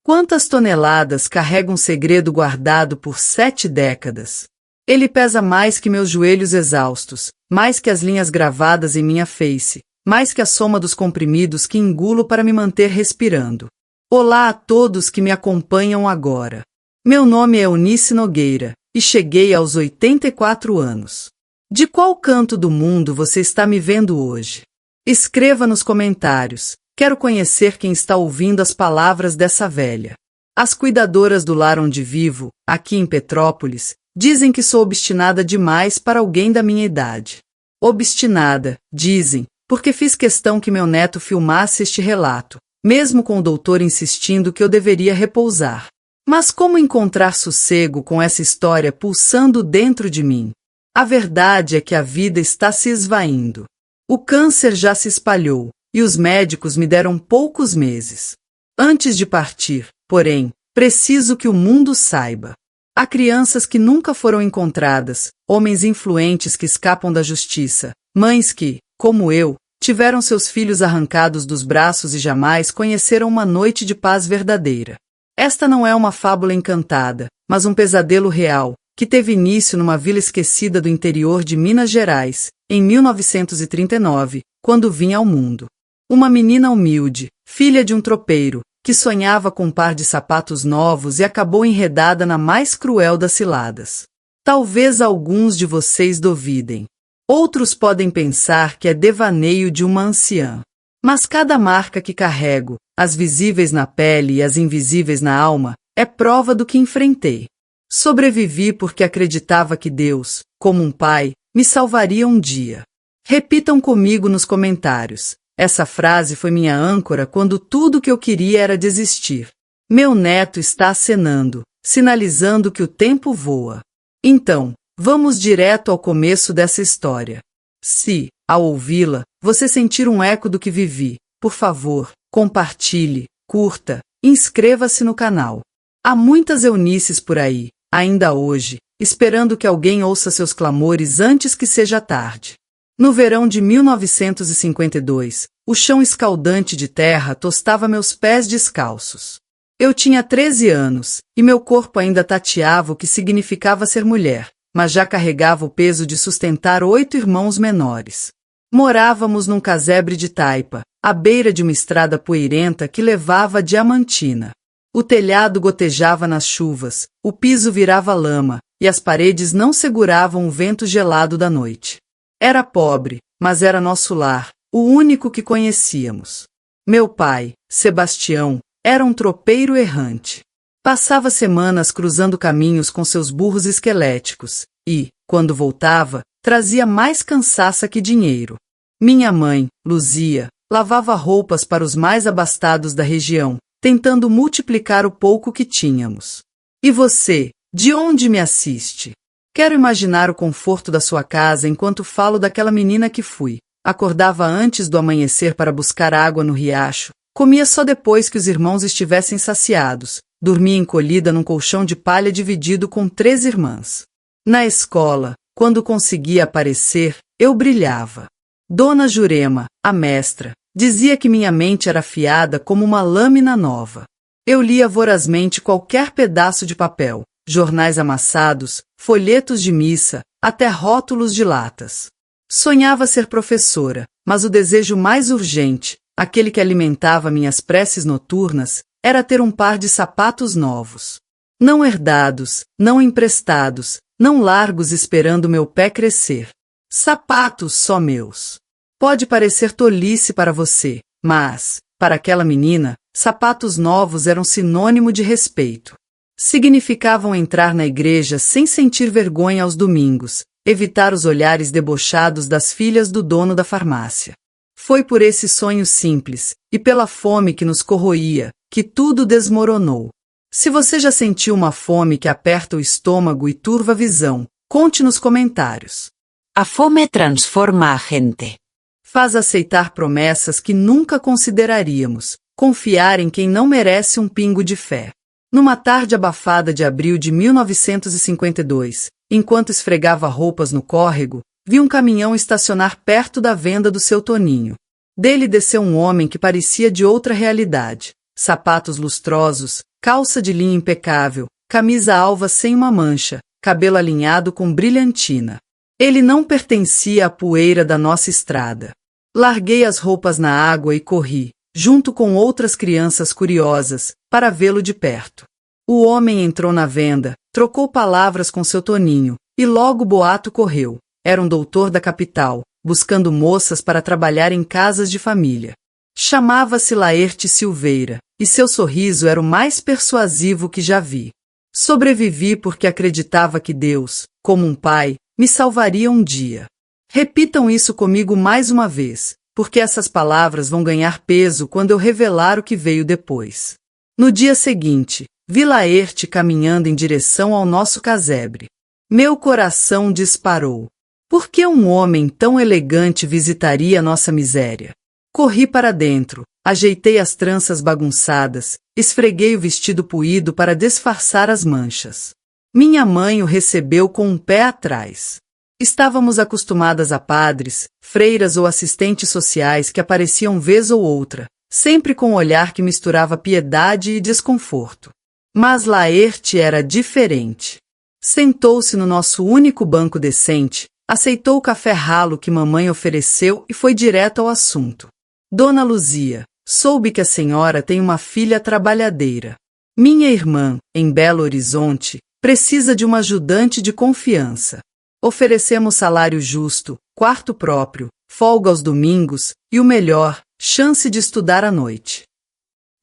Quantas toneladas carrega um segredo guardado por 7 décadas? Ele pesa mais que meus joelhos exaustos, mais que as linhas gravadas em minha face, mais que a soma dos comprimidos que engulo para me manter respirando. Olá a todos que me acompanham agora. Meu nome é Eunice Nogueira, e cheguei aos 84 anos. De qual canto do mundo você está me vendo hoje? Escreva nos comentários. Quero conhecer quem está ouvindo as palavras dessa velha. As cuidadoras do lar onde vivo, aqui em Petrópolis, dizem que sou obstinada demais para alguém da minha idade. Obstinada, dizem, porque fiz questão que meu neto filmasse este relato, mesmo com o doutor insistindo que eu deveria repousar. Mas como encontrar sossego com essa história pulsando dentro de mim? A verdade é que a vida está se esvaindo. O câncer já se espalhou, e os médicos me deram poucos meses. Antes de partir, porém, preciso que o mundo saiba. Há crianças que nunca foram encontradas, homens influentes que escapam da justiça, mães que, como eu, tiveram seus filhos arrancados dos braços e jamais conheceram uma noite de paz verdadeira. Esta não é uma fábula encantada, mas um pesadelo real, que teve início numa vila esquecida do interior de Minas Gerais, em 1939, quando vim ao mundo. Uma menina humilde, filha de um tropeiro, que sonhava com um par de sapatos novos e acabou enredada na mais cruel das ciladas. Talvez alguns de vocês duvidem. Outros podem pensar que é devaneio de uma anciã. Mas cada marca que carrego, as visíveis na pele e as invisíveis na alma, é prova do que enfrentei. Sobrevivi porque acreditava que Deus, como um pai, me salvaria um dia. Repitam comigo nos comentários. Essa frase foi minha âncora quando tudo que eu queria era desistir. Meu neto está acenando, sinalizando que o tempo voa. Então, vamos direto ao começo dessa história. Se, ao ouvi-la, você sentir um eco do que vivi, por favor, compartilhe, curta, inscreva-se no canal. Há muitas Eunices por aí, ainda hoje, esperando que alguém ouça seus clamores antes que seja tarde. No verão de 1952, o chão escaldante de terra tostava meus pés descalços. Eu tinha 13 anos, e meu corpo ainda tateava o que significava ser mulher, mas já carregava o peso de sustentar 8 irmãos menores. Morávamos num casebre de taipa, à beira de uma estrada poeirenta que levava a Diamantina. O telhado gotejava nas chuvas, o piso virava lama, e as paredes não seguravam o vento gelado da noite. Era pobre, mas era nosso lar, o único que conhecíamos. Meu pai, Sebastião, era um tropeiro errante. Passava semanas cruzando caminhos com seus burros esqueléticos e, quando voltava, trazia mais cansaço que dinheiro. Minha mãe, Luzia, lavava roupas para os mais abastados da região, tentando multiplicar o pouco que tínhamos. E você, de onde me assiste? Quero imaginar o conforto da sua casa enquanto falo daquela menina que fui. Acordava antes do amanhecer para buscar água no riacho, comia só depois que os irmãos estivessem saciados, dormia encolhida num colchão de palha dividido com 3 irmãs. Na escola, quando conseguia aparecer, eu brilhava. Dona Jurema, a mestra, dizia que minha mente era afiada como uma lâmina nova. Eu lia vorazmente qualquer pedaço de papel, jornais amassados, folhetos de missa, até rótulos de latas. Sonhava ser professora, mas o desejo mais urgente, aquele que alimentava minhas preces noturnas, era ter um par de sapatos novos. Não herdados, não emprestados, não largos esperando meu pé crescer. Sapatos só meus. Pode parecer tolice para você, mas, para aquela menina, sapatos novos eram sinônimo de respeito. Significavam entrar na igreja sem sentir vergonha aos domingos, evitar os olhares debochados das filhas do dono da farmácia. Foi por esse sonho simples, e pela fome que nos corroía, que tudo desmoronou. Se você já sentiu uma fome que aperta o estômago e turva a visão, conte nos comentários. A fome transforma a gente. Faz aceitar promessas que nunca consideraríamos, confiar em quem não merece um pingo de fé. Numa tarde abafada de abril de 1952, enquanto esfregava roupas no córrego, vi um caminhão estacionar perto da venda do seu Toninho. Dele desceu um homem que parecia de outra realidade. Sapatos lustrosos, calça de linho impecável, camisa alva sem uma mancha, cabelo alinhado com brilhantina. Ele não pertencia à poeira da nossa estrada. Larguei as roupas na água e corri, junto com outras crianças curiosas, para vê-lo de perto. O homem entrou na venda, trocou palavras com seu Toninho, e logo o boato correu. Era um doutor da capital, buscando moças para trabalhar em casas de família. Chamava-se Laerte Silveira, e seu sorriso era o mais persuasivo que já vi. Sobrevivi porque acreditava que Deus, como um pai, me salvaria um dia. Repitam isso comigo mais uma vez, porque essas palavras vão ganhar peso quando eu revelar o que veio depois. No dia seguinte, vi Laerte caminhando em direção ao nosso casebre. Meu coração disparou. Por que um homem tão elegante visitaria nossa miséria? Corri para dentro, ajeitei as tranças bagunçadas, esfreguei o vestido puído para disfarçar as manchas. Minha mãe o recebeu com um pé atrás. Estávamos acostumadas a padres, freiras ou assistentes sociais que apareciam vez ou outra, sempre com um olhar que misturava piedade e desconforto. Mas Laerte era diferente. Sentou-se no nosso único banco decente, aceitou o café ralo que mamãe ofereceu e foi direto ao assunto. Dona Luzia, soube que a senhora tem uma filha trabalhadeira. Minha irmã, em Belo Horizonte, precisa de uma ajudante de confiança. Oferecemos salário justo, quarto próprio, folga aos domingos e o melhor, chance de estudar à noite.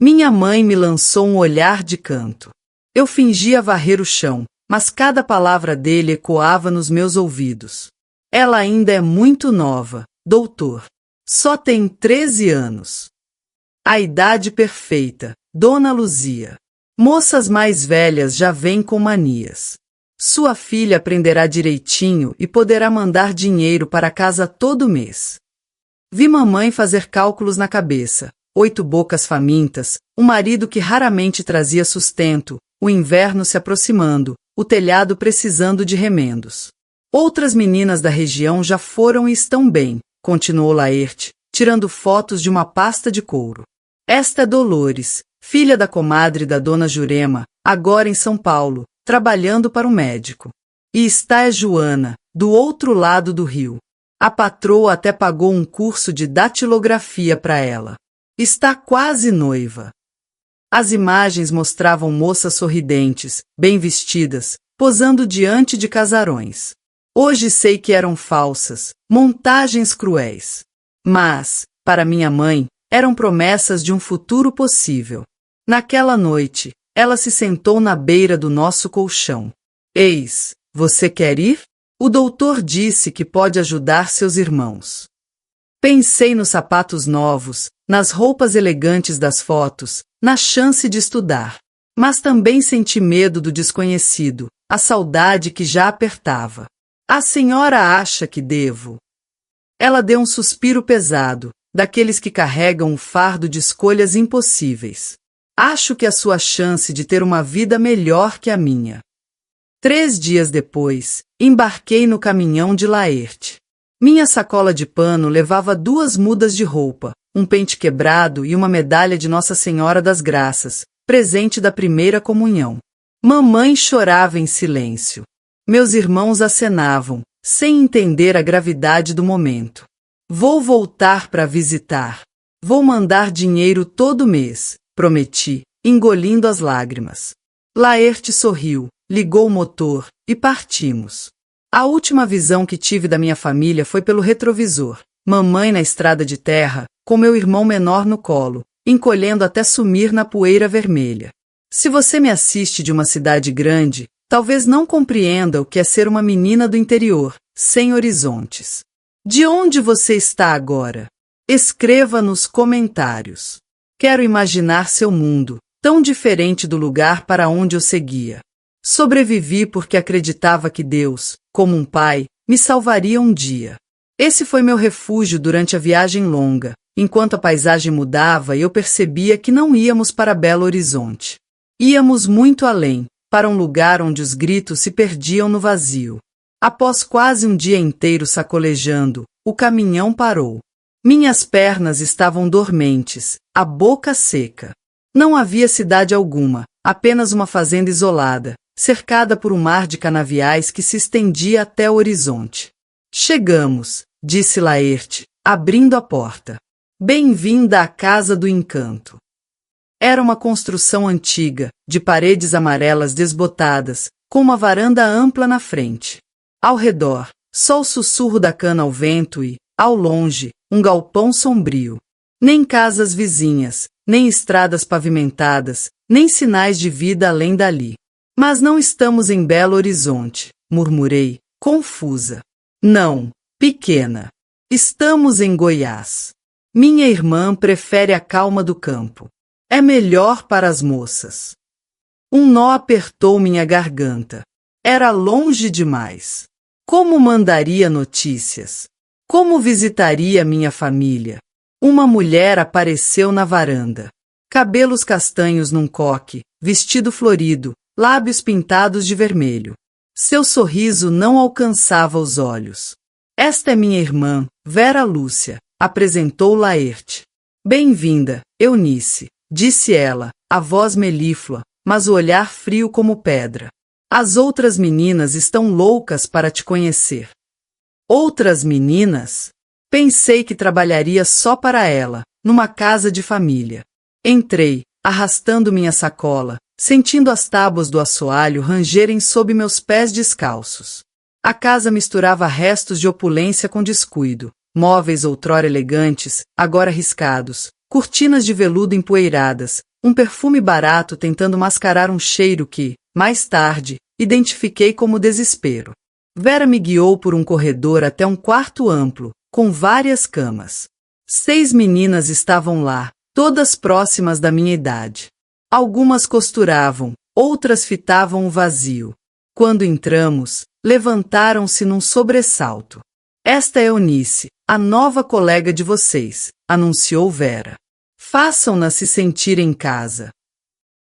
Minha mãe me lançou um olhar de canto. Eu fingia varrer o chão, mas cada palavra dele ecoava nos meus ouvidos. Ela ainda é muito nova, doutor. Só tem 13 anos. A idade perfeita, Dona Luzia. Moças mais velhas já vêm com manias. Sua filha aprenderá direitinho e poderá mandar dinheiro para casa todo mês. Vi mamãe fazer cálculos na cabeça, 8 bocas famintas, um marido que raramente trazia sustento, o inverno se aproximando, o telhado precisando de remendos. Outras meninas da região já foram e estão bem, continuou Laerte, tirando fotos de uma pasta de couro. Esta é Dolores, filha da comadre da dona Jurema, agora em São Paulo, trabalhando para um médico. E está a Joana, do outro lado do rio. A patroa até pagou um curso de datilografia para ela. Está quase noiva. As imagens mostravam moças sorridentes, bem vestidas, posando diante de casarões. Hoje sei que eram falsas, montagens cruéis. Mas, para minha mãe, eram promessas de um futuro possível. Naquela noite, ela se sentou na beira do nosso colchão. Eis, você quer ir? O doutor disse que pode ajudar seus irmãos. Pensei nos sapatos novos, nas roupas elegantes das fotos, na chance de estudar. Mas também senti medo do desconhecido, a saudade que já apertava. A senhora acha que devo? Ela deu um suspiro pesado, daqueles que carregam o fardo de escolhas impossíveis. Acho que a sua chance de ter uma vida melhor que a minha. 3 dias depois, embarquei no caminhão de Laerte. Minha sacola de pano levava 2 mudas de roupa, um pente quebrado e uma medalha de Nossa Senhora das Graças, presente da primeira comunhão. Mamãe chorava em silêncio. Meus irmãos acenavam, sem entender a gravidade do momento. Vou voltar para visitar. Vou mandar dinheiro todo mês, prometi, engolindo as lágrimas. Laerte sorriu, ligou o motor, e partimos. A última visão que tive da minha família foi pelo retrovisor. Mamãe na estrada de terra, com meu irmão menor no colo, encolhendo até sumir na poeira vermelha. Se você me assiste de uma cidade grande, talvez não compreenda o que é ser uma menina do interior, sem horizontes. De onde você está agora? Escreva nos comentários. Quero imaginar seu mundo, tão diferente do lugar para onde eu seguia. Sobrevivi porque acreditava que Deus, como um pai, me salvaria um dia. Esse foi meu refúgio durante a viagem longa, enquanto a paisagem mudava e eu percebia que não íamos para Belo Horizonte. Íamos muito além, para um lugar onde os gritos se perdiam no vazio. Após quase um dia inteiro sacolejando, o caminhão parou. Minhas pernas estavam dormentes, a boca seca. Não havia cidade alguma, apenas uma fazenda isolada, cercada por um mar de canaviais que se estendia até o horizonte. Chegamos, disse Laerte, abrindo a porta. Bem-vinda à Casa do Encanto. Era uma construção antiga, de paredes amarelas desbotadas, com uma varanda ampla na frente. Ao redor, só o sussurro da cana ao vento e, ao longe, um galpão sombrio. Nem casas vizinhas, nem estradas pavimentadas, nem sinais de vida além dali. Mas não estamos em Belo Horizonte, murmurei, confusa. Não, pequena. Estamos em Goiás. Minha irmã prefere a calma do campo. É melhor para as moças. Um nó apertou minha garganta. Era longe demais. Como mandaria notícias? Como visitaria minha família? Uma mulher apareceu na varanda. Cabelos castanhos num coque, vestido florido, lábios pintados de vermelho. Seu sorriso não alcançava os olhos. Esta é minha irmã, Vera Lúcia, apresentou Laerte. Bem-vinda, Eunice, disse ela, a voz melíflua, mas o olhar frio como pedra. As outras meninas estão loucas para te conhecer. Outras meninas? Pensei que trabalharia só para ela, numa casa de família. Entrei, arrastando minha sacola, sentindo as tábuas do assoalho rangerem sob meus pés descalços. A casa misturava restos de opulência com descuido, móveis outrora elegantes, agora riscados, cortinas de veludo empoeiradas, um perfume barato tentando mascarar um cheiro que, mais tarde, identifiquei como desespero. Vera me guiou por um corredor até um quarto amplo, com várias camas. 6 meninas estavam lá, todas próximas da minha idade. Algumas costuravam, outras fitavam o vazio. Quando entramos, levantaram-se num sobressalto. Esta é Eunice, a nova colega de vocês, anunciou Vera. Façam-na se sentir em casa.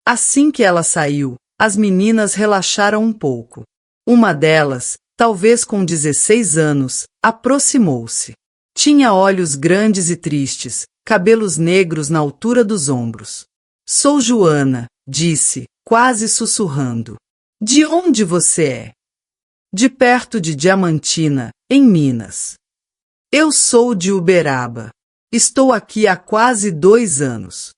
Assim que ela saiu, as meninas relaxaram um pouco. Uma delas, talvez com 16 anos, aproximou-se. Tinha olhos grandes e tristes, cabelos negros na altura dos ombros. Sou Joana, disse, quase sussurrando. De onde você é? De perto de Diamantina, em Minas. Eu sou de Uberaba. Estou aqui há quase 2 anos.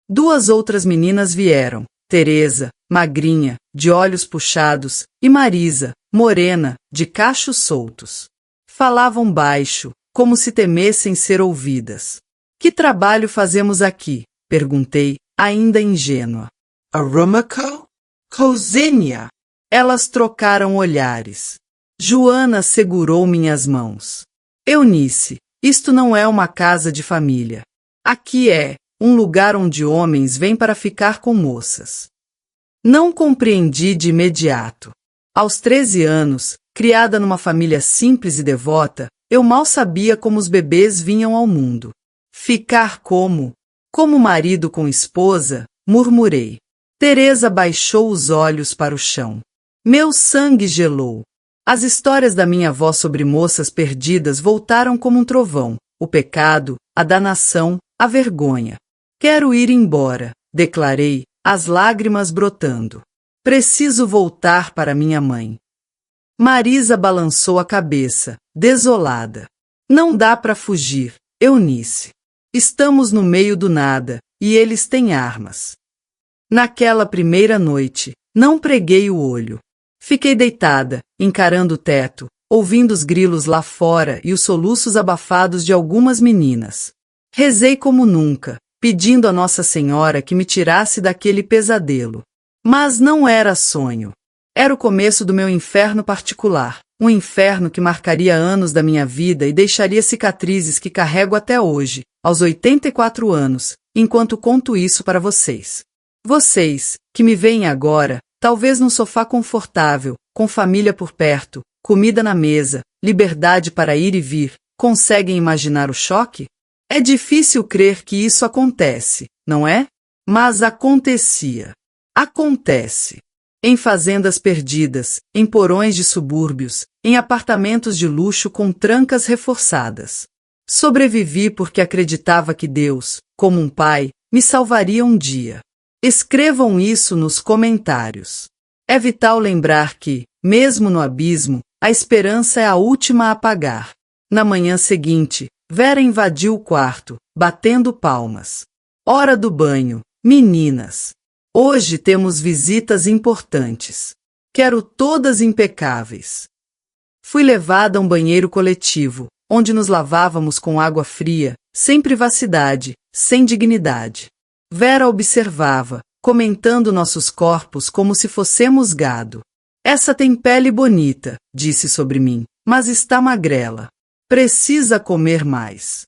2 outras meninas vieram, Teresa, magrinha, de olhos puxados, e Marisa, morena, de cachos soltos. Falavam baixo, como se temessem ser ouvidas. Que trabalho fazemos aqui? Perguntei, ainda ingênua. Aromaco? Cozinha! Elas trocaram olhares. Joana segurou minhas mãos. Eunice, isto não é uma casa de família. Aqui é um lugar onde homens vêm para ficar com moças. Não compreendi de imediato. Aos 13 anos, criada numa família simples e devota, eu mal sabia como os bebês vinham ao mundo. Ficar como marido com esposa, murmurei. Teresa baixou os olhos para o chão. Meu sangue gelou. As histórias da minha avó sobre moças perdidas voltaram como um trovão, o pecado, a danação, a vergonha. Quero ir embora, declarei, as lágrimas brotando. Preciso voltar para minha mãe. Marisa balançou a cabeça, desolada. Não dá para fugir, Eunice. Estamos no meio do nada, e eles têm armas. Naquela primeira noite, não preguei o olho. Fiquei deitada, encarando o teto, ouvindo os grilos lá fora e os soluços abafados de algumas meninas. Rezei como nunca, pedindo a Nossa Senhora que me tirasse daquele pesadelo. Mas não era sonho. Era o começo do meu inferno particular, um inferno que marcaria anos da minha vida e deixaria cicatrizes que carrego até hoje, aos 84 anos, enquanto conto isso para vocês. Vocês, que me veem agora, talvez num sofá confortável, com família por perto, comida na mesa, liberdade para ir e vir, conseguem imaginar o choque? É difícil crer que isso acontece, não é? Mas acontecia. Acontece. Em fazendas perdidas, em porões de subúrbios, em apartamentos de luxo com trancas reforçadas. Sobrevivi porque acreditava que Deus, como um pai, me salvaria um dia. Escrevam isso nos comentários. É vital lembrar que, mesmo no abismo, a esperança é a última a apagar. Na manhã seguinte, Vera invadiu o quarto, batendo palmas. Hora do banho, meninas. Hoje temos visitas importantes. Quero todas impecáveis. Fui levada a um banheiro coletivo, onde nos lavávamos com água fria, sem privacidade, sem dignidade. Vera observava, comentando nossos corpos como se fossemos gado. Essa tem pele bonita, disse sobre mim, mas está magrela. Precisa comer mais.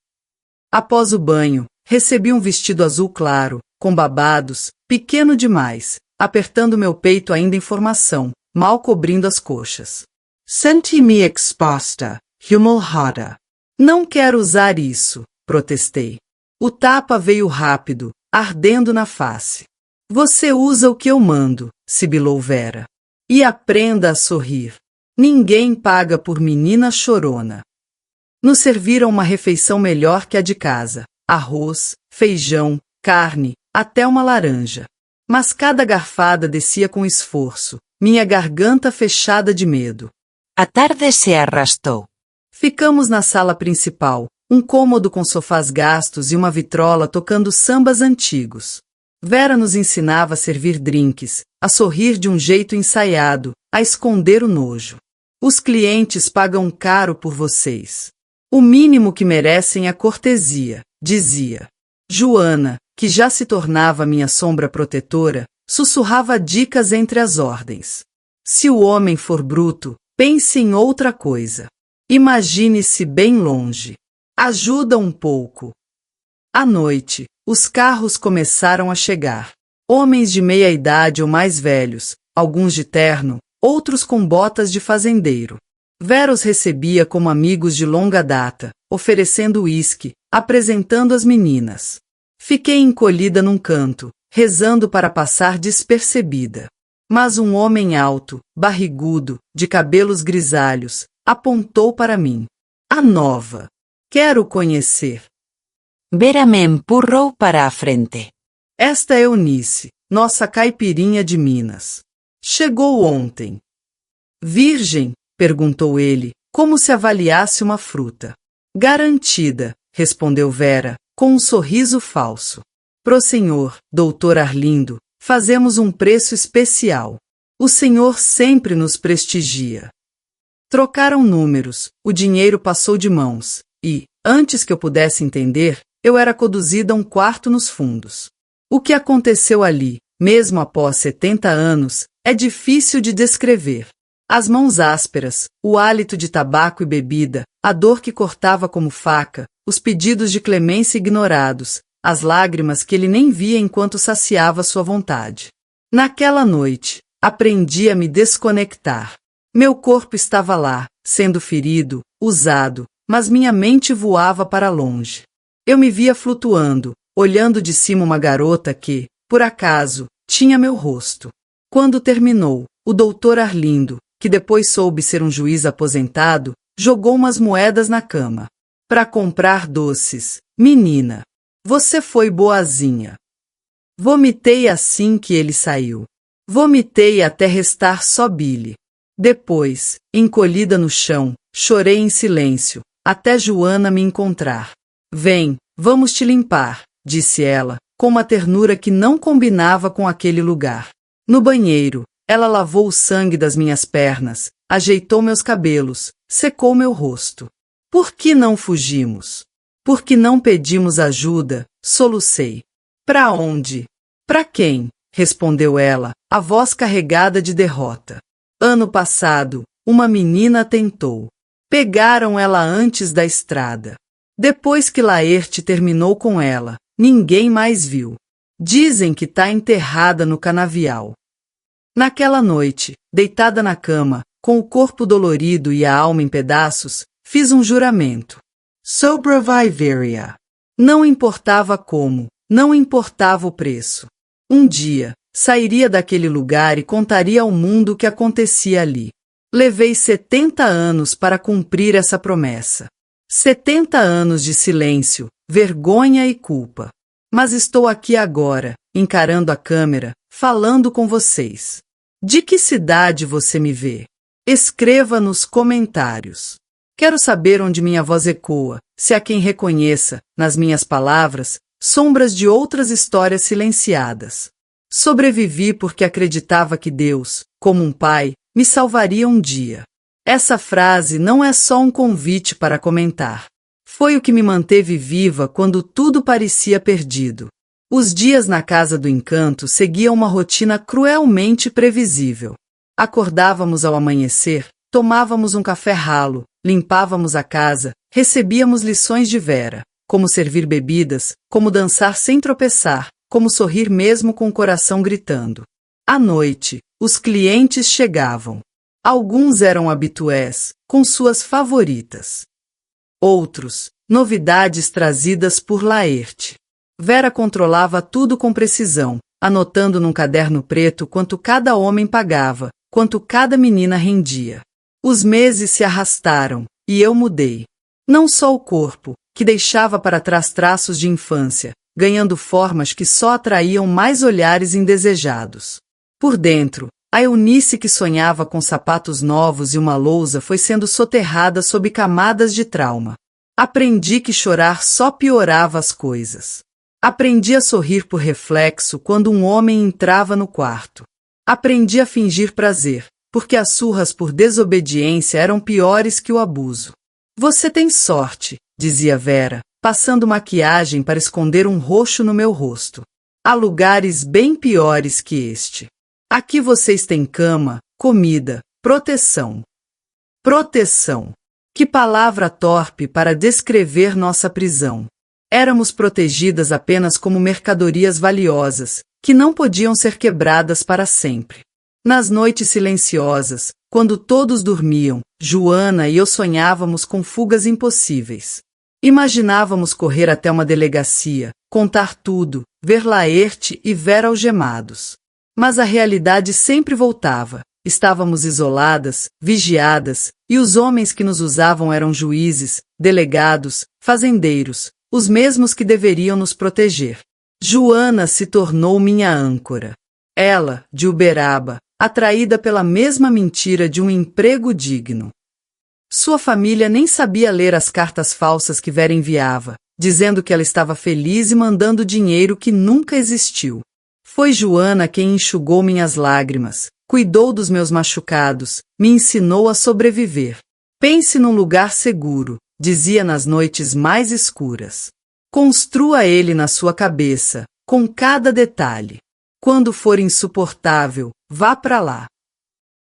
Após o banho, recebi um vestido azul claro, com babados, pequeno demais, apertando meu peito ainda em formação, mal cobrindo as coxas. Senti-me exposta, humilhada. Não quero usar isso, protestei. O tapa veio rápido, ardendo na face. Você usa o que eu mando, sibilou Vera. E aprenda a sorrir. Ninguém paga por menina chorona. Nos serviram uma refeição melhor que a de casa. Arroz, feijão, carne, até uma laranja. Mas cada garfada descia com esforço, minha garganta fechada de medo. A tarde se arrastou. Ficamos na sala principal, um cômodo com sofás gastos e uma vitrola tocando sambas antigos. Vera nos ensinava a servir drinks, a sorrir de um jeito ensaiado, a esconder o nojo. Os clientes pagam caro por vocês. O mínimo que merecem é cortesia, dizia. Joana, que já se tornava minha sombra protetora, sussurrava dicas entre as ordens. Se o homem for bruto, pense em outra coisa. Imagine-se bem longe. Ajuda um pouco. À noite, os carros começaram a chegar. Homens de meia idade ou mais velhos, alguns de terno, outros com botas de fazendeiro. Vera os recebia como amigos de longa data, oferecendo uísque, apresentando as meninas. Fiquei encolhida num canto, rezando para passar despercebida. Mas um homem alto, barrigudo, de cabelos grisalhos, apontou para mim. A nova. Quero conhecer. Vera me empurrou para a frente. Esta é Eunice, nossa caipirinha de Minas. Chegou ontem. Virgem? Perguntou ele, como se avaliasse uma fruta. Garantida, respondeu Vera, com um sorriso falso. Pro senhor, doutor Arlindo, fazemos um preço especial. O senhor sempre nos prestigia. Trocaram números, o dinheiro passou de mãos, e, antes que eu pudesse entender, eu era conduzida a um quarto nos fundos. O que aconteceu ali, mesmo após 70 anos, é difícil de descrever. As mãos ásperas, o hálito de tabaco e bebida, a dor que cortava como faca, os pedidos de clemência ignorados, as lágrimas que ele nem via enquanto saciava sua vontade. Naquela noite, aprendi a me desconectar. Meu corpo estava lá, sendo ferido, usado, mas minha mente voava para longe. Eu me via flutuando, olhando de cima uma garota que, por acaso, tinha meu rosto. Quando terminou, o doutor Arlindo, que depois soube ser um juiz aposentado, jogou umas moedas na cama. Para comprar doces. Menina, você foi boazinha. Vomitei assim que ele saiu. Vomitei até restar só bile. Depois, encolhida no chão, chorei em silêncio, até Joana me encontrar. Vem, vamos te limpar, disse ela, com uma ternura que não combinava com aquele lugar. No banheiro, ela lavou o sangue das minhas pernas, ajeitou meus cabelos, secou meu rosto. Por que não fugimos? Por que não pedimos ajuda? Solucei. Para onde? Para quem? Respondeu ela, a voz carregada de derrota. Ano passado, uma menina tentou. Pegaram ela antes da estrada. Depois que Laerte terminou com ela, ninguém mais viu. Dizem que tá enterrada no canavial. Naquela noite, deitada na cama, com o corpo dolorido e a alma em pedaços, fiz um juramento. Sobreviveria. Não importava como, não importava o preço. Um dia, sairia daquele lugar e contaria ao mundo o que acontecia ali. Levei 70 anos para cumprir essa promessa. 70 anos de silêncio, vergonha e culpa. Mas estou aqui agora, encarando a câmera, falando com vocês. De que cidade você me vê? Escreva nos comentários. Quero saber onde minha voz ecoa, se há quem reconheça, nas minhas palavras, sombras de outras histórias silenciadas. Sobrevivi porque acreditava que Deus, como um pai, me salvaria um dia. Essa frase não é só um convite para comentar. Foi o que me manteve viva quando tudo parecia perdido. Os dias na Casa do Encanto seguiam uma rotina cruelmente previsível. Acordávamos ao amanhecer, tomávamos um café ralo, limpávamos a casa, recebíamos lições de Vera, como servir bebidas, como dançar sem tropeçar, como sorrir mesmo com o coração gritando. À noite, os clientes chegavam. Alguns eram habitués, com suas favoritas. Outros, novidades trazidas por Laerte. Vera controlava tudo com precisão, anotando num caderno preto quanto cada homem pagava, quanto cada menina rendia. Os meses se arrastaram, e eu mudei. Não só o corpo, que deixava para trás traços de infância, ganhando formas que só atraíam mais olhares indesejados. Por dentro, a Eunice que sonhava com sapatos novos e uma lousa foi sendo soterrada sob camadas de trauma. Aprendi que chorar só piorava as coisas. Aprendi a sorrir por reflexo quando um homem entrava no quarto. Aprendi a fingir prazer, porque as surras por desobediência eram piores que o abuso. Você tem sorte, dizia Vera, passando maquiagem para esconder um roxo no meu rosto. Há lugares bem piores que este. Aqui vocês têm cama, comida, proteção. Proteção. Que palavra torpe para descrever nossa prisão. Éramos protegidas apenas como mercadorias valiosas, que não podiam ser quebradas para sempre. Nas noites silenciosas, quando todos dormiam, Joana e eu sonhávamos com fugas impossíveis. Imaginávamos correr até uma delegacia, contar tudo, ver Laerte e Vera algemados. Mas a realidade sempre voltava. Estávamos isoladas, vigiadas, e os homens que nos usavam eram juízes, delegados, fazendeiros, os mesmos que deveriam nos proteger. Joana se tornou minha âncora. Ela, de Uberaba, atraída pela mesma mentira de um emprego digno. Sua família nem sabia ler as cartas falsas que Vera enviava, dizendo que ela estava feliz e mandando dinheiro que nunca existiu. Foi Joana quem enxugou minhas lágrimas, cuidou dos meus machucados, me ensinou a sobreviver. Pense num lugar seguro, dizia nas noites mais escuras. Construa ele na sua cabeça, com cada detalhe. Quando for insuportável, vá para lá.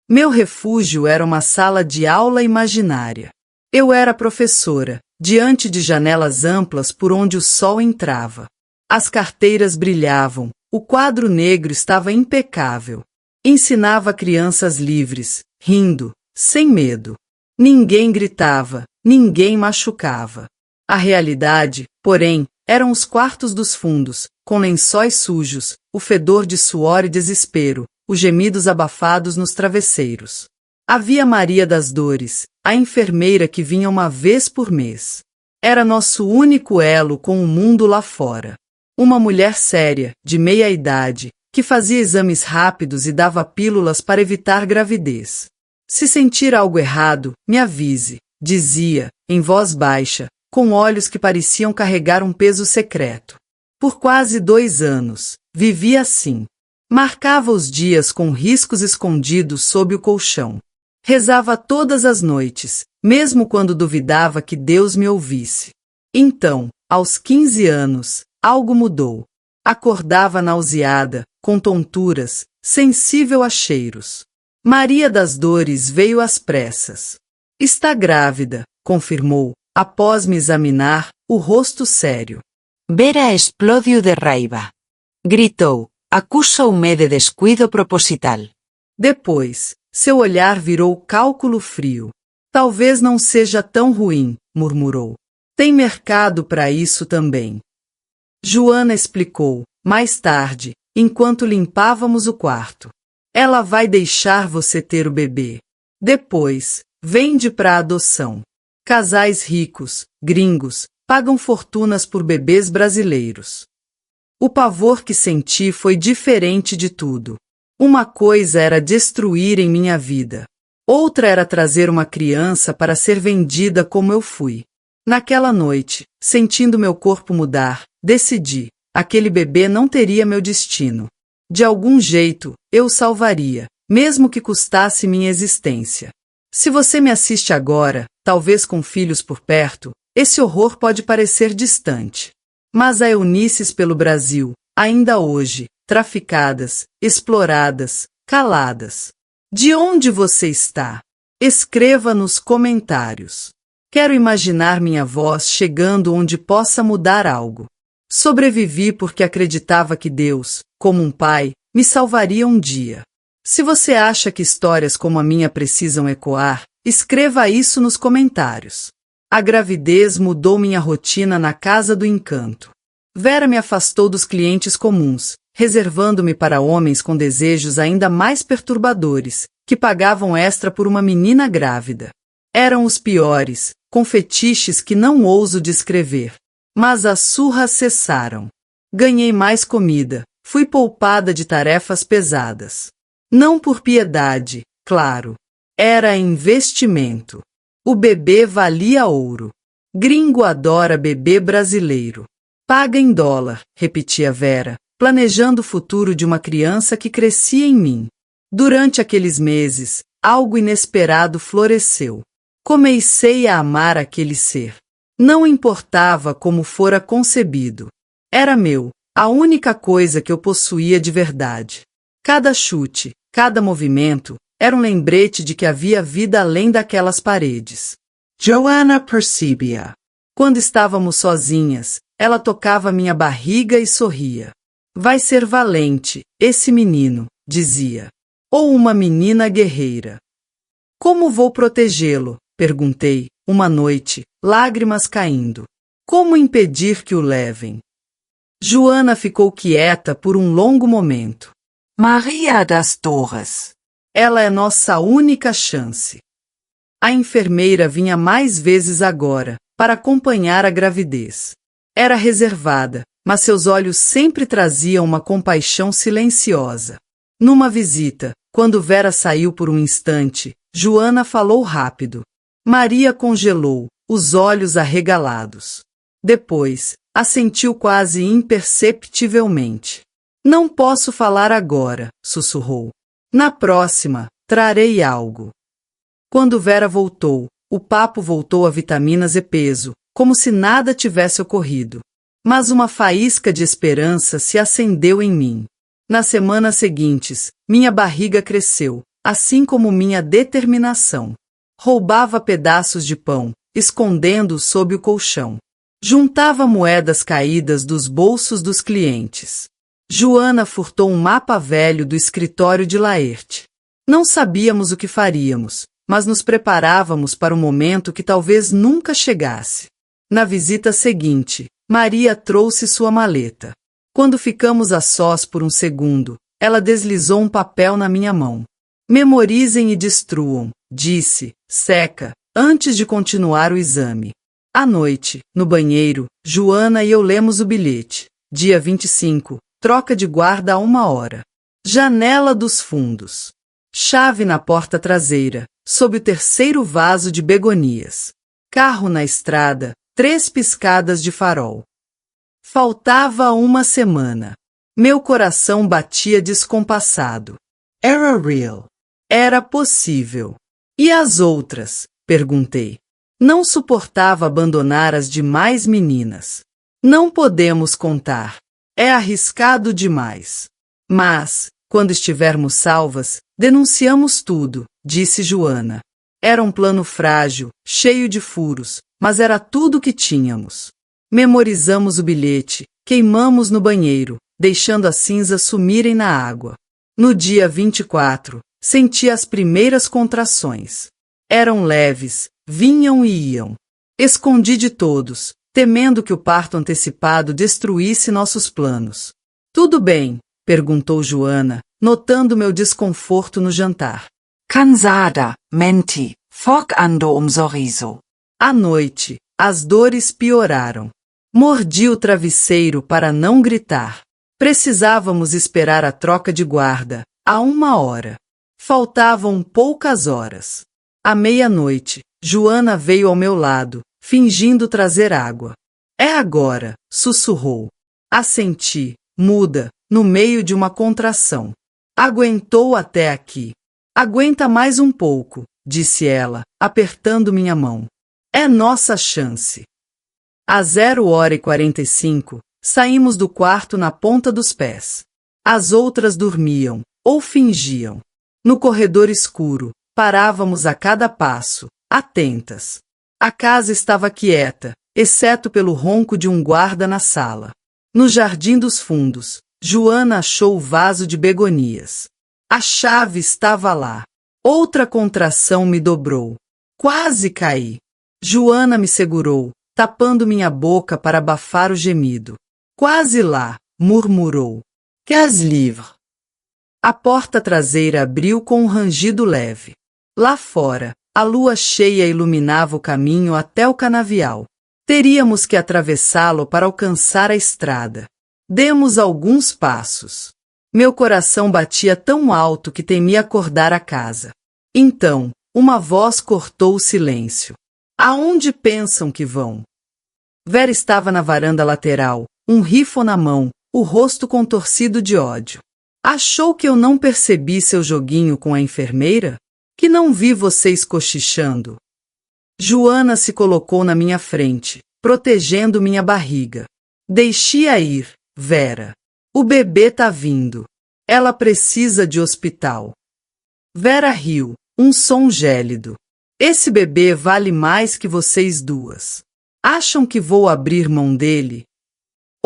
Meu refúgio era uma sala de aula imaginária. Eu era professora, diante de janelas amplas por onde o sol entrava. As carteiras brilhavam, o quadro negro estava impecável. Ensinava crianças livres, rindo, sem medo. Ninguém gritava, ninguém machucava. A realidade, porém, eram os quartos dos fundos, com lençóis sujos, o fedor de suor e desespero, os gemidos abafados nos travesseiros. Havia Maria das Dores, a enfermeira que vinha uma vez por mês. Era nosso único elo com o mundo lá fora. Uma mulher séria, de meia idade, que fazia exames rápidos e dava pílulas para evitar gravidez. Se sentir algo errado, me avise, dizia, em voz baixa, com olhos que pareciam carregar um peso secreto. Por quase 2 anos, vivia assim. Marcava os dias com riscos escondidos sob o colchão. Rezava todas as noites, mesmo quando duvidava que Deus me ouvisse. Então, aos 15 anos, algo mudou. Acordava nauseada, com tonturas, sensível a cheiros. Maria das Dores veio às pressas. Está grávida, confirmou, após me examinar, o rosto sério. Vera explodiu de raiva. Gritou, acusou-me de descuido proposital. Depois, seu olhar virou cálculo frio. Talvez não seja tão ruim, murmurou. Tem mercado para isso também. Joana explicou, mais tarde, enquanto limpávamos o quarto. Ela vai deixar você ter o bebê. Depois, vende para adoção. Casais ricos, gringos, pagam fortunas por bebês brasileiros. O pavor que senti foi diferente de tudo. Uma coisa era destruir em minha vida. Outra era trazer uma criança para ser vendida como eu fui. Naquela noite, sentindo meu corpo mudar, decidi, aquele bebê não teria meu destino. De algum jeito, eu o salvaria, mesmo que custasse minha existência. Se você me assiste agora, talvez com filhos por perto, esse horror pode parecer distante. Mas há Eunices pelo Brasil, ainda hoje, traficadas, exploradas, caladas. De onde você está? Escreva nos comentários. Quero imaginar minha voz chegando onde possa mudar algo. Sobrevivi porque acreditava que Deus, como um pai, me salvaria um dia. Se você acha que histórias como a minha precisam ecoar, escreva isso nos comentários. A gravidez mudou minha rotina na Casa do Encanto. Vera me afastou dos clientes comuns, reservando-me para homens com desejos ainda mais perturbadores, que pagavam extra por uma menina grávida. Eram os piores, com fetiches que não ouso descrever. Mas as surras cessaram. Ganhei mais comida, fui poupada de tarefas pesadas. Não por piedade, claro. Era investimento. O bebê valia ouro. Gringo adora bebê brasileiro. Paga em dólar, repetia Vera, planejando o futuro de uma criança que crescia em mim. Durante aqueles meses, algo inesperado floresceu. Comecei a amar aquele ser. Não importava como fora concebido. Era meu, a única coisa que eu possuía de verdade. Cada chute, cada movimento, era um lembrete de que havia vida além daquelas paredes. Joanna percebia. Quando estávamos sozinhas, ela tocava minha barriga e sorria. Vai ser valente, esse menino, dizia. Ou uma menina guerreira. Como vou protegê-lo? Perguntei, uma noite, lágrimas caindo. Como impedir que o levem? Joana ficou quieta por um longo momento. Maria das Torres. Ela é nossa única chance. A enfermeira vinha mais vezes agora, para acompanhar a gravidez. Era reservada, mas seus olhos sempre traziam uma compaixão silenciosa. Numa visita, quando Vera saiu por um instante, Joana falou rápido. Maria congelou, os olhos arregalados. Depois, assentiu quase imperceptivelmente. Não posso falar agora, sussurrou. Na próxima, trarei algo. Quando Vera voltou, o papo voltou a vitaminas e peso, como se nada tivesse ocorrido. Mas uma faísca de esperança se acendeu em mim. Nas semanas seguintes, minha barriga cresceu, assim como minha determinação. Roubava pedaços de pão, escondendo-os sob o colchão. Juntava moedas caídas dos bolsos dos clientes. Joana furtou um mapa velho do escritório de Laerte. Não sabíamos o que faríamos, mas nos preparávamos para um momento que talvez nunca chegasse. Na visita seguinte, Maria trouxe sua maleta. Quando ficamos a sós por um segundo, ela deslizou um papel na minha mão. Memorizem e destruam, disse, seca, antes de continuar o exame. À noite, no banheiro, Joana e eu lemos o bilhete. Dia 25, troca de guarda a 1 hora. Janela dos fundos. Chave na porta traseira, sob o terceiro vaso de begonias. Carro na estrada, 3 piscadas de farol. Faltava 1 semana. Meu coração batia descompassado. Era real. Era possível. E as outras? Perguntei. Não suportava abandonar as demais meninas. Não podemos contar. É arriscado demais. Mas, quando estivermos salvas, denunciamos tudo, disse Joana. Era um plano frágil, cheio de furos, mas era tudo o que tínhamos. Memorizamos o bilhete, queimamos no banheiro, deixando as cinzas sumirem na água. No dia 24, senti as primeiras contrações. Eram leves, vinham e iam. Escondi de todos, temendo que o parto antecipado destruísse nossos planos. Tudo bem? Perguntou Joana, notando meu desconforto no jantar. Cansada, menti, focando sorriso. À noite, as dores pioraram. Mordi o travesseiro para não gritar. Precisávamos esperar a troca de guarda, há 1 hora. Faltavam poucas horas. À meia-noite, Joana veio ao meu lado, fingindo trazer água. É agora, sussurrou. Assenti, muda, no meio de uma contração. Aguentou até aqui. Aguenta mais um pouco, disse ela, apertando minha mão. É nossa chance. Às 0h45, saímos do quarto na ponta dos pés. As outras dormiam, ou fingiam. No corredor escuro, parávamos a cada passo, atentas. A casa estava quieta, exceto pelo ronco de um guarda na sala. No jardim dos fundos, Joana achou o vaso de begonias. A chave estava lá. Outra contração me dobrou. Quase caí. Joana me segurou, tapando minha boca para abafar o gemido. Quase lá, murmurou. Quais livres? A porta traseira abriu com um rangido leve. Lá fora, a lua cheia iluminava o caminho até o canavial. Teríamos que atravessá-lo para alcançar a estrada. Demos alguns passos. Meu coração batia tão alto que temia acordar a casa. Então, uma voz cortou o silêncio. Aonde pensam que vão? Vera estava na varanda lateral, um rifle na mão, o rosto contorcido de ódio. Achou que eu não percebi seu joguinho com a enfermeira? Que não vi vocês cochichando? Joana se colocou na minha frente, protegendo minha barriga. Deixe-a ir, Vera. O bebê tá vindo. Ela precisa de hospital. Vera riu, um som gélido. Esse bebê vale mais que vocês duas. Acham que vou abrir mão dele?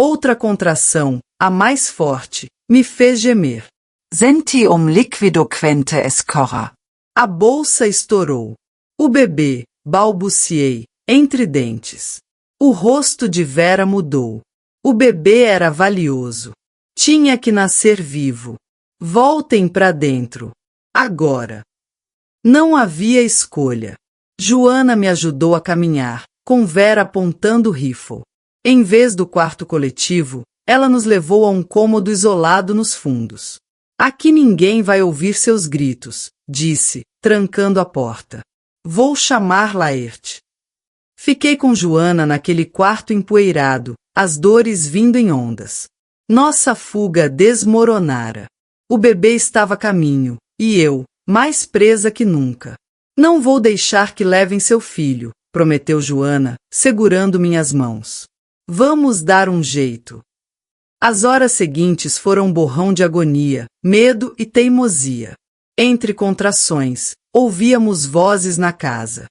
Outra contração, a mais forte, me fez gemer. Senti liquidoquente escorra. A bolsa estourou. O bebê, balbuciei, entre dentes. O rosto de Vera mudou. O bebê era valioso. Tinha que nascer vivo. Voltem para dentro. Agora. Não havia escolha. Joana me ajudou a caminhar, com Vera apontando o rifle. Em vez do quarto coletivo, ela nos levou a um cômodo isolado nos fundos. Aqui ninguém vai ouvir seus gritos, disse, trancando a porta. Vou chamar Laerte. Fiquei com Joana naquele quarto empoeirado, as dores vindo em ondas. Nossa fuga desmoronara. O bebê estava a caminho, e eu, mais presa que nunca. Não vou deixar que levem seu filho, prometeu Joana, segurando minhas mãos. Vamos dar um jeito. As horas seguintes foram um borrão de agonia, medo e teimosia. Entre contrações, ouvíamos vozes na casa.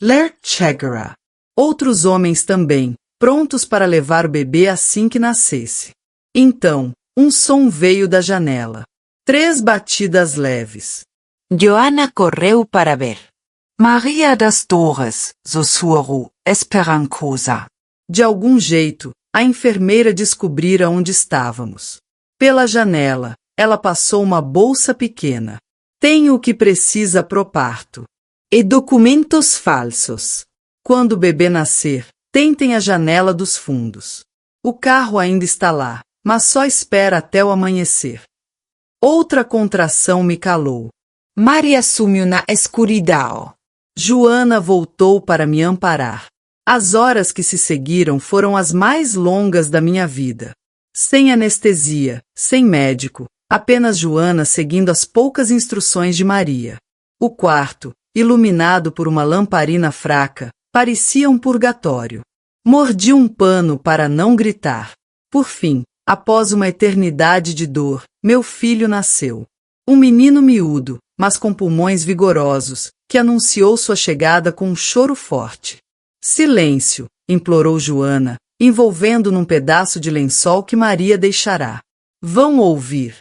Laerte chegará. Outros homens também, prontos para levar o bebê assim que nascesse. Então, um som veio da janela. 3 batidas leves. Joana correu para ver. Maria das Dores, sussurrou, esperançosa. De algum jeito, a enfermeira descobrira onde estávamos. Pela janela, ela passou uma bolsa pequena. Tenho o que precisa pro parto. E documentos falsos. Quando o bebê nascer, tentem a janela dos fundos. O carro ainda está lá, mas só espera até o amanhecer. Outra contração me calou. Maria sumiu na escuridão. Joana voltou para me amparar. As horas que se seguiram foram as mais longas da minha vida. Sem anestesia, sem médico, apenas Joana seguindo as poucas instruções de Maria. O quarto, iluminado por uma lamparina fraca, parecia um purgatório. Mordi um pano para não gritar. Por fim, após uma eternidade de dor, meu filho nasceu. Um menino miúdo, mas com pulmões vigorosos, que anunciou sua chegada com um choro forte. Silêncio, implorou Joana, envolvendo num pedaço de lençol que Maria deixará. Vão ouvir.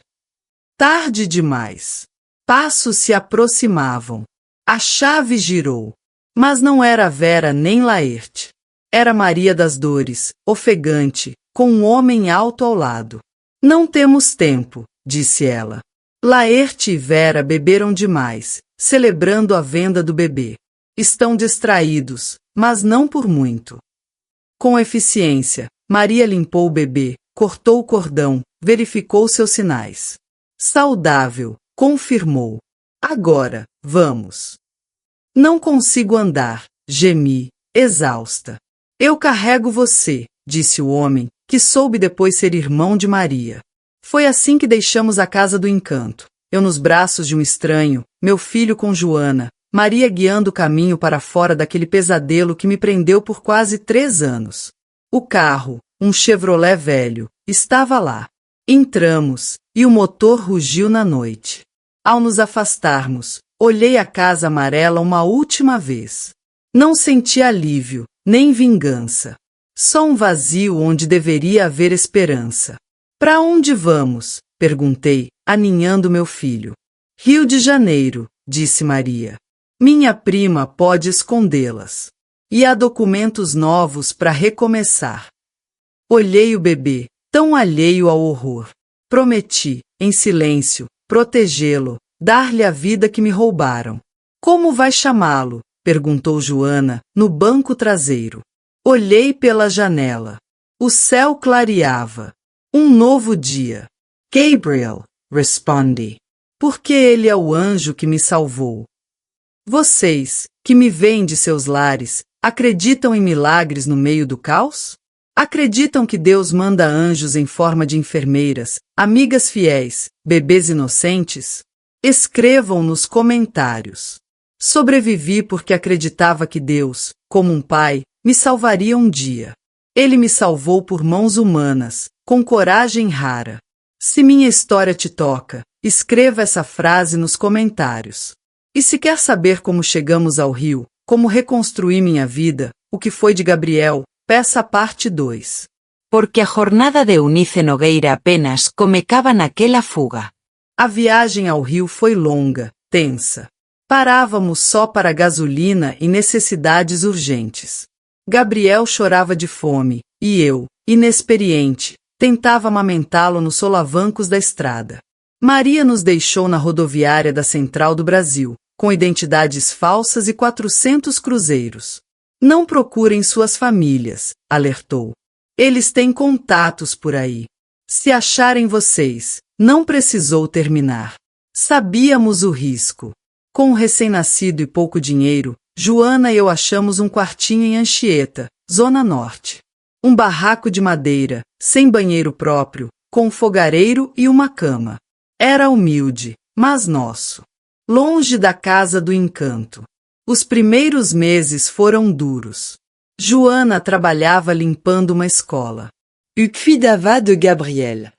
Tarde demais. Passos se aproximavam. A chave girou. Mas não era Vera nem Laerte. Era Maria das Dores, ofegante, com um homem alto ao lado. Não temos tempo, disse ela. Laerte e Vera beberam demais, celebrando a venda do bebê. Estão distraídos, mas não por muito. Com eficiência, Maria limpou o bebê, cortou o cordão, verificou seus sinais. Saudável, confirmou. Agora, vamos. Não consigo andar, gemi, exausta. Eu carrego você, disse o homem, que soube depois ser irmão de Maria. Foi assim que deixamos a casa do encanto. Eu nos braços de um estranho, meu filho com Joana, Maria guiando o caminho para fora daquele pesadelo que me prendeu por quase 3 anos. O carro, um Chevrolet velho, estava lá. Entramos, e o motor rugiu na noite. Ao nos afastarmos, olhei a casa amarela uma última vez. Não senti alívio, nem vingança. Só um vazio onde deveria haver esperança. Para onde vamos? Perguntei, aninhando meu filho. Rio de Janeiro, disse Maria. Minha prima pode escondê-las. E há documentos novos para recomeçar. Olhei o bebê, tão alheio ao horror. Prometi, em silêncio, protegê-lo, dar-lhe a vida que me roubaram. Como vai chamá-lo? Perguntou Joana, no banco traseiro. Olhei pela janela. O céu clareava. Um novo dia. Gabriel, respondi. Porque ele é o anjo que me salvou. Vocês, que me veem de seus lares, acreditam em milagres no meio do caos? Acreditam que Deus manda anjos em forma de enfermeiras, amigas fiéis, bebês inocentes? Escrevam nos comentários. Sobrevivi porque acreditava que Deus, como um pai, me salvaria um dia. Ele me salvou por mãos humanas, com coragem rara. Se minha história te toca, escreva essa frase nos comentários. E se quer saber como chegamos ao Rio, como reconstruir minha vida, o que foi de Gabriel, peça a parte 2. Porque a jornada de Eunice Nogueira apenas comecava naquela fuga. A viagem ao Rio foi longa, tensa. Parávamos só para gasolina e necessidades urgentes. Gabriel chorava de fome, e eu, inexperiente, tentava amamentá-lo nos solavancos da estrada. Maria nos deixou na rodoviária da Central do Brasil, com identidades falsas e 400 cruzeiros. Não procurem suas famílias, alertou. Eles têm contatos por aí. Se acharem vocês, não precisou terminar. Sabíamos o risco. Com um recém-nascido e pouco dinheiro, Joana e eu achamos um quartinho em Anchieta, Zona Norte. Um barraco de madeira, sem banheiro próprio, com um fogareiro e uma cama. Era humilde, mas nosso. Longe da casa do encanto. Os primeiros meses foram duros. Joana trabalhava limpando uma escola. Eu cuidava de Gabriel.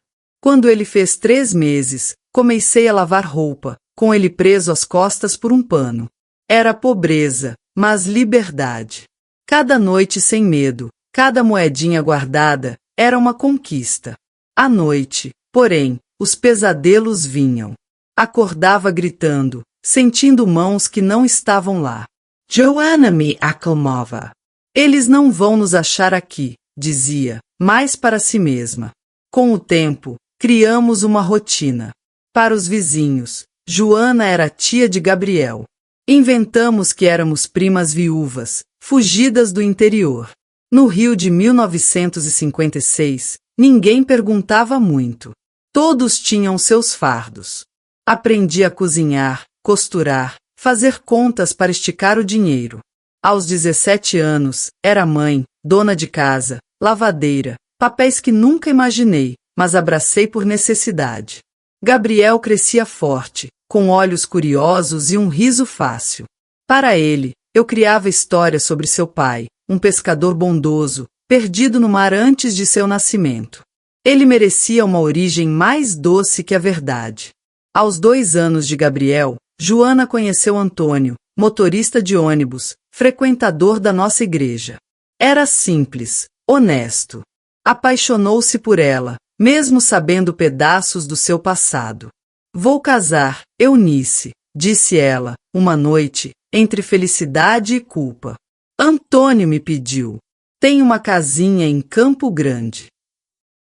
Quando ele fez 3 meses, comecei a lavar roupa, com ele preso às costas por um pano. Era pobreza, mas liberdade. Cada noite sem medo, cada moedinha guardada, era uma conquista. À noite, porém, os pesadelos vinham. Acordava gritando, sentindo mãos que não estavam lá. Joana me acalmava. Eles não vão nos achar aqui, dizia, mais para si mesma. Com o tempo, criamos uma rotina. Para os vizinhos, Joana era tia de Gabriel. Inventamos que éramos primas viúvas, fugidas do interior. No Rio de 1956, ninguém perguntava muito. Todos tinham seus fardos. Aprendi a cozinhar, costurar, fazer contas para esticar o dinheiro. Aos 17 anos, era mãe, dona de casa, lavadeira, papéis que nunca imaginei, mas abracei por necessidade. Gabriel crescia forte, com olhos curiosos e um riso fácil. Para ele, eu criava histórias sobre seu pai, um pescador bondoso, perdido no mar antes de seu nascimento. Ele merecia uma origem mais doce que a verdade. Aos 2 anos de Gabriel, Joana conheceu Antônio, motorista de ônibus, frequentador da nossa igreja. Era simples, honesto. Apaixonou-se por ela, mesmo sabendo pedaços do seu passado. Vou casar, Eunice, disse ela, uma noite, entre felicidade e culpa. Antônio me pediu. Tem uma casinha em Campo Grande.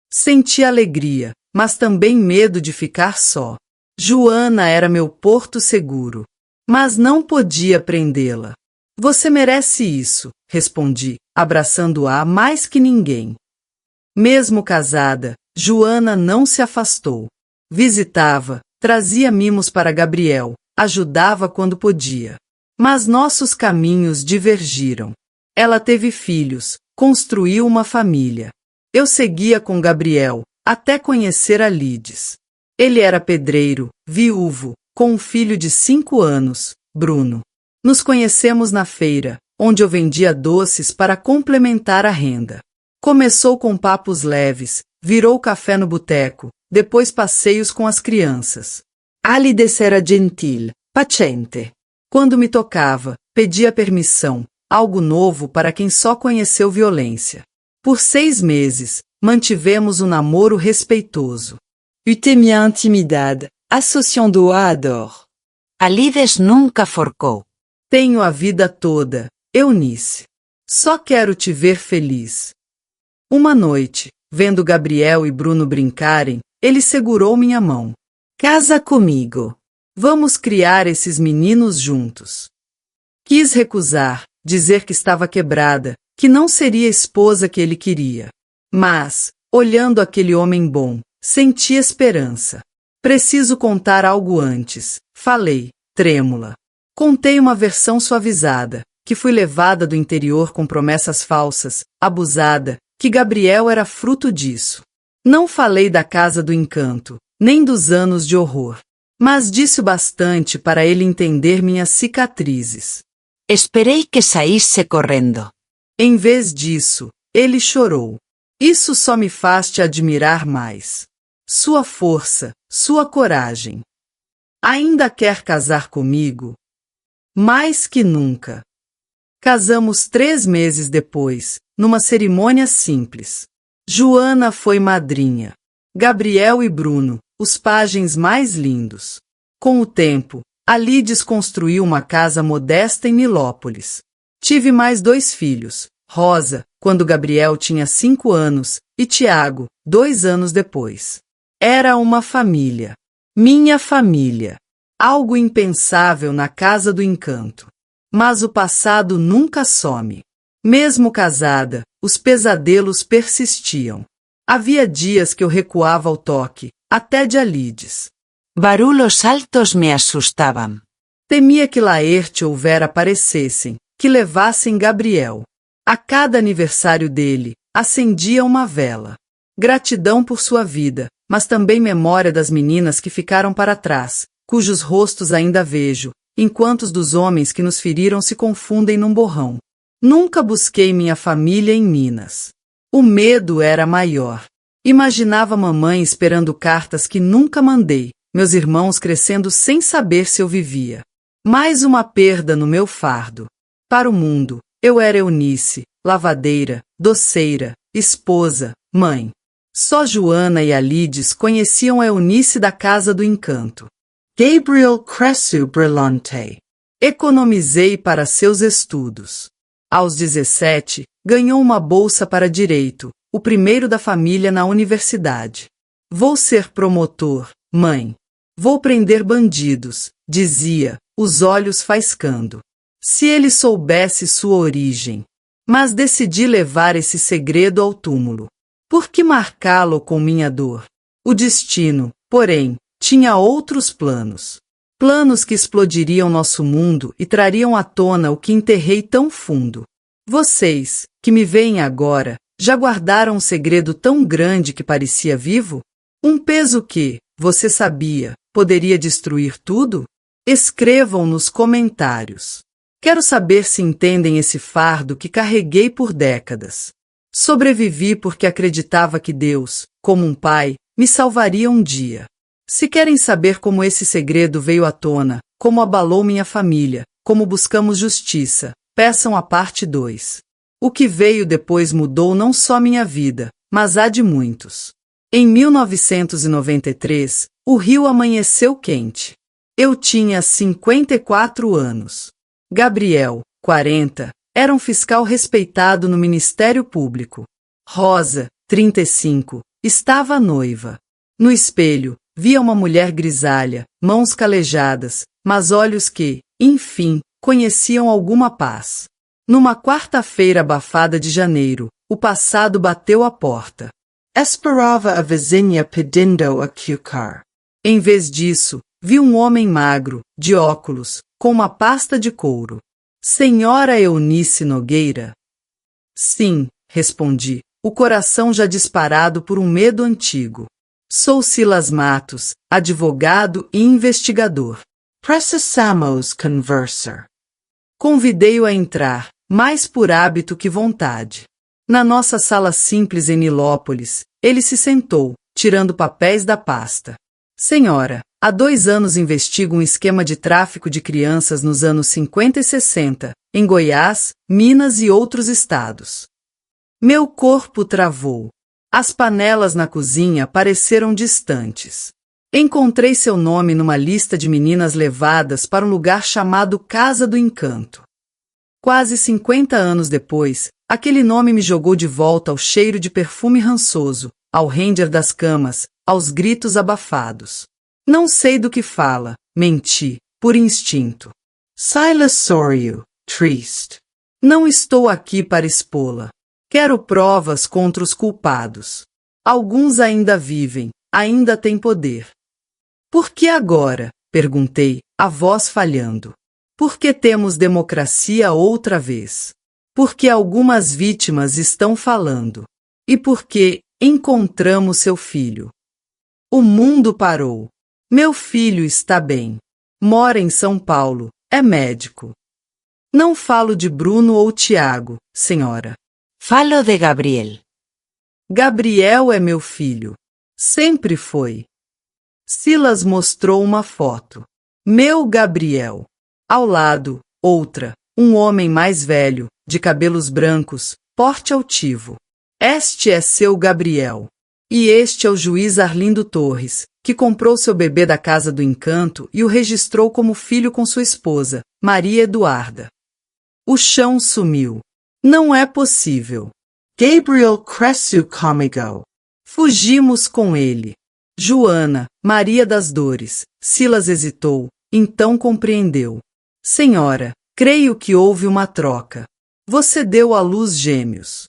Senti alegria, mas também medo de ficar só. Joana era meu porto seguro. Mas não podia prendê-la. Você merece isso, respondi, abraçando-a mais que ninguém. Mesmo casada, Joana não se afastou. Visitava, trazia mimos para Gabriel, ajudava quando podia. Mas nossos caminhos divergiram. Ela teve filhos, construiu uma família. Eu seguia com Gabriel, até conhecer a Lides. Ele era pedreiro, viúvo, com um filho de 5 anos, Bruno. Nos conhecemos na feira, onde eu vendia doces para complementar a renda. Começou com papos leves, virou café no boteco, depois passeios com as crianças. Alides era gentil, paciente. Quando me tocava, pedia permissão, algo novo para quem só conheceu violência. Por 6 meses, mantivemos um namoro respeitoso. Eut minha intimidade, associando-a à dor. Alides nunca forcou. Tenho a vida toda, Eunice. Só quero te ver feliz. Uma noite, vendo Gabriel e Bruno brincarem, ele segurou minha mão. Casa comigo. Vamos criar esses meninos juntos. Quis recusar, dizer que estava quebrada, que não seria a esposa que ele queria. Mas, olhando aquele homem bom, senti esperança. Preciso contar algo antes, falei, trêmula. Contei uma versão suavizada, que fui levada do interior com promessas falsas, abusada, que Gabriel era fruto disso. Não falei da casa do encanto, nem dos anos de horror. Mas disse o bastante para ele entender minhas cicatrizes. Esperei que saísse correndo. Em vez disso, ele chorou. Isso só me faz te admirar mais. Sua força, sua coragem. Ainda quer casar comigo? Mais que nunca. Casamos 3 meses depois, numa cerimônia simples. Joana foi madrinha. Gabriel e Bruno, os pajens mais lindos. Com o tempo, Alides construiu uma casa modesta em Nilópolis. Tive mais 2 filhos, Rosa, quando Gabriel tinha 5 anos, e Tiago, 2 anos depois. Era uma família. Minha família. Algo impensável na casa do encanto. Mas o passado nunca some. Mesmo casada, os pesadelos persistiam. Havia dias que eu recuava ao toque, até de Alides. Barulhos altos me assustavam. Temia que Laerte ou Vera aparecessem, que levassem Gabriel. A cada aniversário dele, acendia uma vela. Gratidão por sua vida, mas também memória das meninas que ficaram para trás, cujos rostos ainda vejo, enquanto os dos homens que nos feriram se confundem num borrão. Nunca busquei minha família em Minas. O medo era maior. Imaginava mamãe esperando cartas que nunca mandei, meus irmãos crescendo sem saber se eu vivia. Mais uma perda no meu fardo. Para o mundo, eu era Eunice, lavadeira, doceira, esposa, mãe. Só Joana e Alides conheciam a Eunice da Casa do Encanto. Gabriel cresceu brilhante. Economizei para seus estudos. Aos 17, ganhou uma bolsa para direito, o primeiro da família na universidade. Vou ser promotor, mãe. Vou prender bandidos, dizia, os olhos faiscando. Se ele soubesse sua origem. Mas decidi levar esse segredo ao túmulo. Por que marcá-lo com minha dor? O destino, porém, tinha outros planos. Planos que explodiriam nosso mundo e trariam à tona o que enterrei tão fundo. Vocês, que me veem agora, já guardaram um segredo tão grande que parecia vivo? Um peso que, você sabia, poderia destruir tudo? Escrevam nos comentários. Quero saber se entendem esse fardo que carreguei por décadas. Sobrevivi porque acreditava que Deus, como um pai, me salvaria um dia. Se querem saber como esse segredo veio à tona, como abalou minha família, como buscamos justiça, peçam a parte 2. O que veio depois mudou não só minha vida, mas a de muitos. Em 1993, o Rio amanheceu quente. Eu tinha 54 anos. Gabriel, 40, era um fiscal respeitado no Ministério Público. Rosa, 35, estava noiva. No espelho, via uma mulher grisalha, mãos calejadas, mas olhos que, enfim, conheciam alguma paz. Numa quarta-feira abafada de janeiro, o passado bateu à porta. Esperava a vizinha pedindo açúcar. Em vez disso, vi um homem magro, de óculos, com uma pasta de couro. Senhora Eunice Nogueira? Sim, respondi, o coração já disparado por um medo antigo. Sou Silas Matos, advogado e investigador. Precisamos conversar. Convidei-o a entrar, mais por hábito que vontade. Na nossa sala simples em Nilópolis, ele se sentou, tirando papéis da pasta. Senhora, há 2 anos investigo um esquema de tráfico de crianças nos anos 50 e 60, em Goiás, Minas e outros estados. Meu corpo travou. As panelas na cozinha pareceram distantes. Encontrei seu nome numa lista de meninas levadas para um lugar chamado Casa do Encanto. Quase 50 anos depois, aquele nome me jogou de volta ao cheiro de perfume rançoso, ao ranger das camas, aos gritos abafados. Não sei do que fala, menti, por instinto. Silas Sório, triste. Não estou aqui para expô-la. Quero provas contra os culpados. Alguns ainda vivem, ainda têm poder. Por que agora? Perguntei, a voz falhando. Porque temos democracia outra vez. Porque algumas vítimas estão falando. E porque encontramos seu filho. O mundo parou. Meu filho está bem. Mora em São Paulo, é médico. Não falo de Bruno ou Tiago, senhora. Falo de Gabriel. Gabriel é meu filho. Sempre foi. Silas mostrou uma foto. Meu Gabriel. Ao lado, outra, um homem mais velho, de cabelos brancos, porte altivo. Este é seu Gabriel. E este é o juiz Arlindo Torres, que comprou seu bebê da Casa do Encanto e o registrou como filho com sua esposa, Maria Eduarda. O chão sumiu. Não é possível. Gabriel cresceu comigo. Fugimos com ele. Joana, Maria das Dores. Silas hesitou, então compreendeu. Senhora, creio que houve uma troca. Você deu à luz gêmeos.